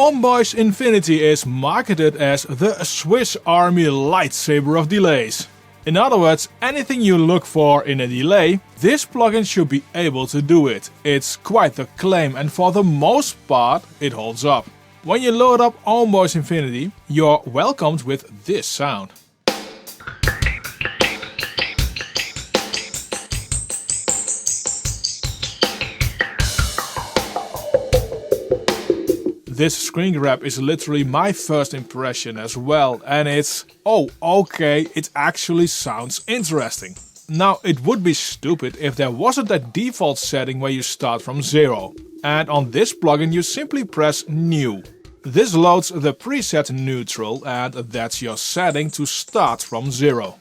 Ohmboyz Infinity is marketed as the Swiss Army lightsaber of delays. In other words, anything you look for in a delay, this plugin should be able to do it. It's quite the claim, and for the most part it holds up. When you load up Ohmboyz Infinity, you're welcomed with this sound. This screen grab is literally my first impression as well, and it's, oh okay, it actually sounds interesting. Now it would be stupid if there wasn't a default setting where you start from 0. And on this plugin you simply press New. This loads the preset neutral, and that's your setting to start from 0.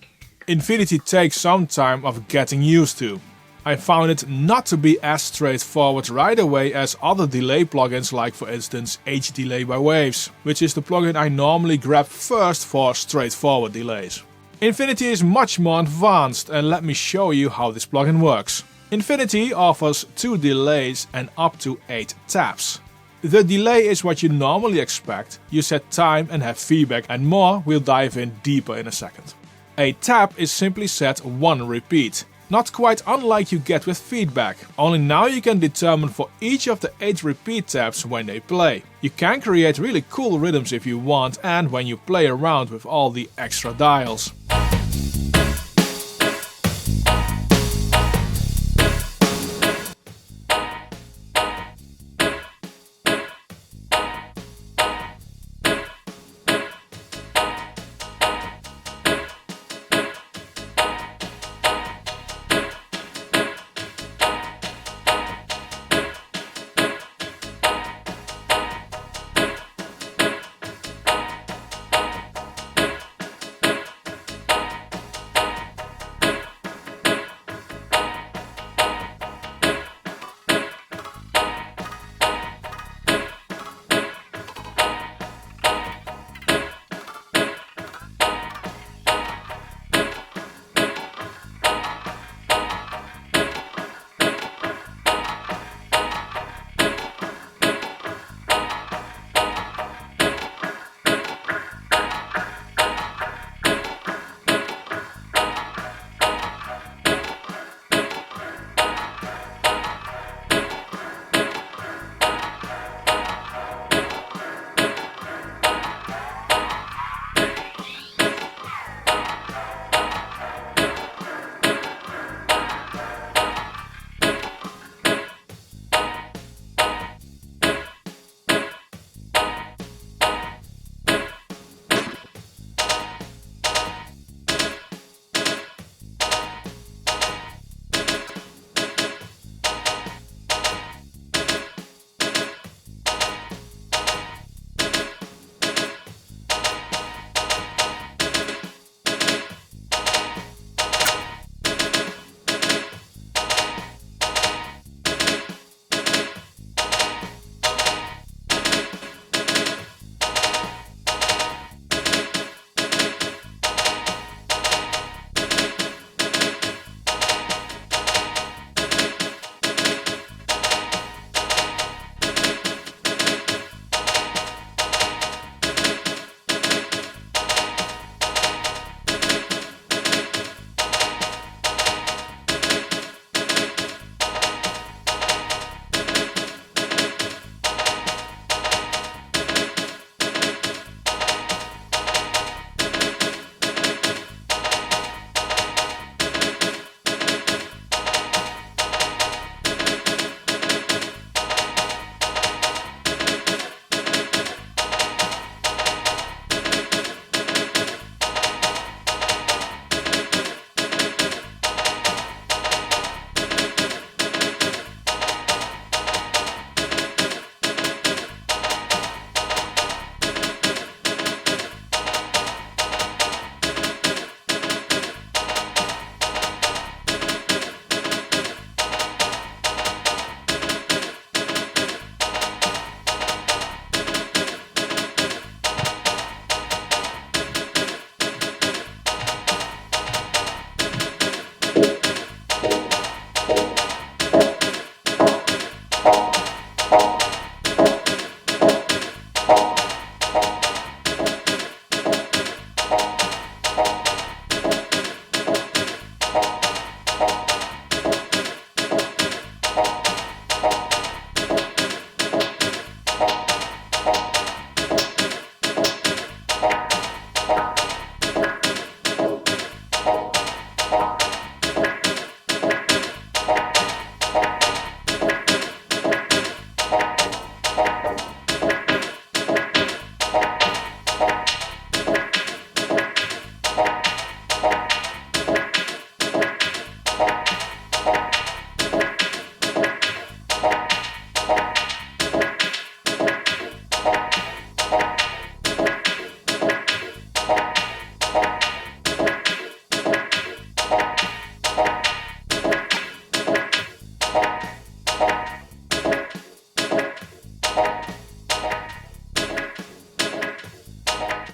Infinity takes some time of getting used to. I found it not to be as straightforward right away as other delay plugins, like for instance H-Delay by Waves, which is the plugin I normally grab first for straightforward delays. Infinity is much more advanced, and let me show you how this plugin works. Infinity offers 2 delays and up to 8 taps. The delay is what you normally expect, you set time and have feedback, and more we'll dive in deeper in a second. A tap is simply set 1 repeat. Not quite unlike you get with feedback, only now you can determine for each of the 8 repeat taps when they play. You can create really cool rhythms if you want, and when you play around with all the extra dials.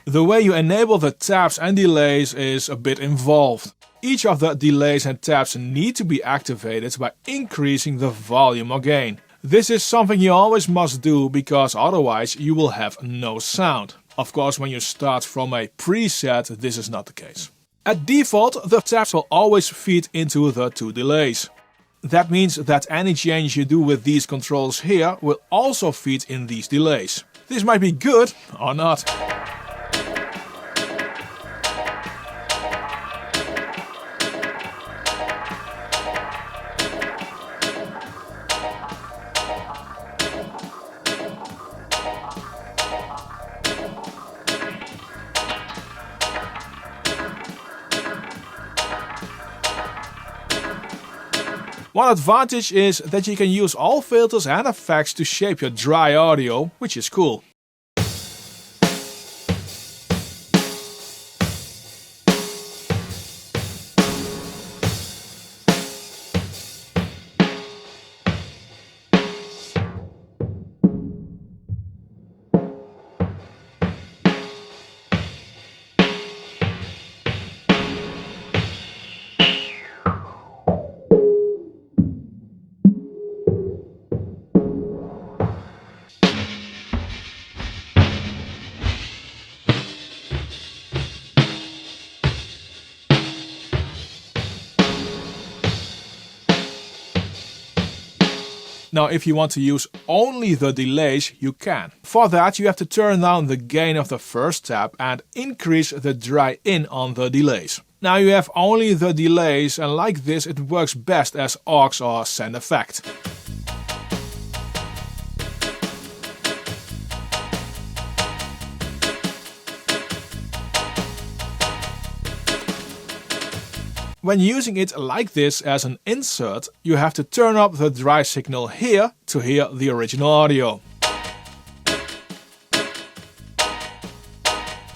The way you enable the taps and delays is a bit involved. Each of the delays and taps need to be activated by increasing the volume or gain. This is something you always must do because otherwise you will have no sound. Of course, when you start from a preset, this is not the case. At default, the taps will always feed into the two delays. That means that any change you do with these controls here will also feed in these delays. This might be good or not. One advantage is that you can use all filters and effects to shape your dry audio, which is cool. Now if you want to use only the delays, you can. For that you have to turn down the gain of the first tap and increase the dry in on the delays. Now you have only the delays, and like this it works best as aux or send effect. When using it like this as an insert, you have to turn up the dry signal here to hear the original audio.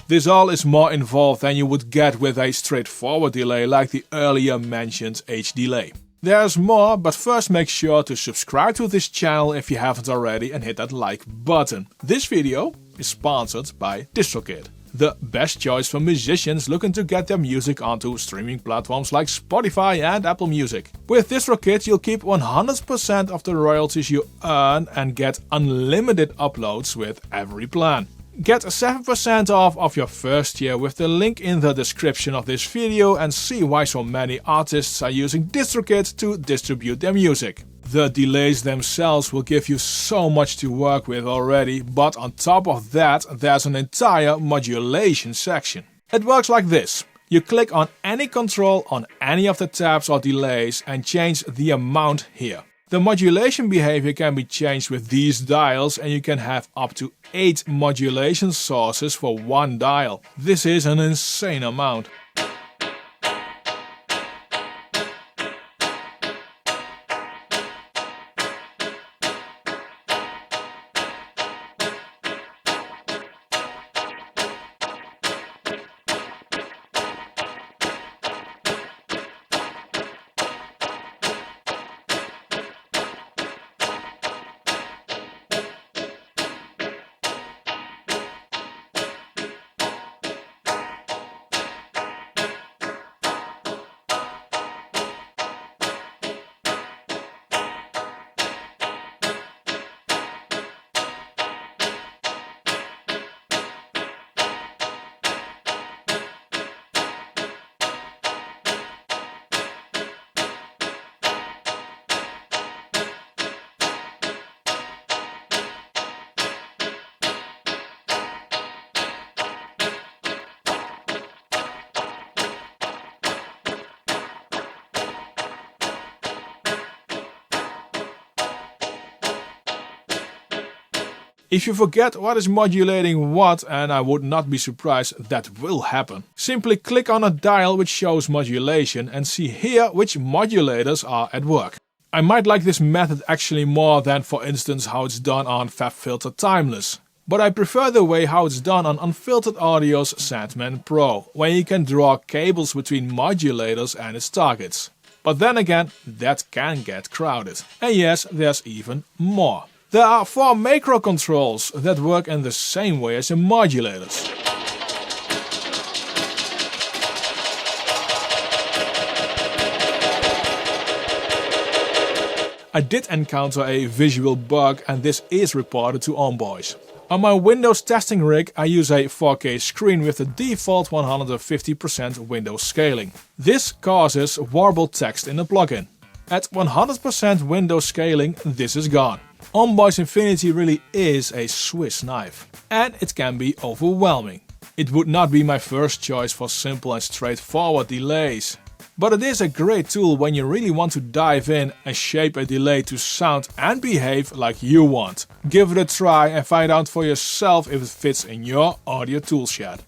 This all is more involved than you would get with a straightforward delay like the earlier mentioned H delay. There's more, but first make sure to subscribe to this channel if you haven't already and hit that like button. This video is sponsored by DistroKid, the best choice for musicians looking to get their music onto streaming platforms like Spotify and Apple Music. With DistroKid you'll keep 100% of the royalties you earn and get unlimited uploads with every plan. Get 7% off of your first year with the link in the description of this video and see why so many artists are using DistroKid to distribute their music. The delays themselves will give you so much to work with already, but on top of that there's an entire modulation section. It works like this. You click on any control on any of the taps or delays and change the amount here. The modulation behavior can be changed with these dials and you can have up to 8 modulation sources for one dial. This is an insane amount. If you forget what is modulating what, and I would not be surprised that will happen, simply click on a dial which shows modulation and see here which modulators are at work. I might like this method actually more than for instance how it's done on FabFilter Timeless. But I prefer the way how it's done on Unfiltered Audio's Sandman Pro, where you can draw cables between modulators and its targets. But then again, that can get crowded. And yes, there's even more. There are 4 macro controls that work in the same way as the modulators. I did encounter a visual bug and this is reported to Ohmboyz. On my Windows testing rig I use a 4K screen with the default 150% window scaling. This causes warbled text in the plugin. At 100% window scaling this is gone. Ohmboyz Infinity really is a Swiss knife. And it can be overwhelming. It would not be my first choice for simple and straightforward delays. But it is a great tool when you really want to dive in and shape a delay to sound and behave like you want. Give it a try and find out for yourself if it fits in your audio toolshed.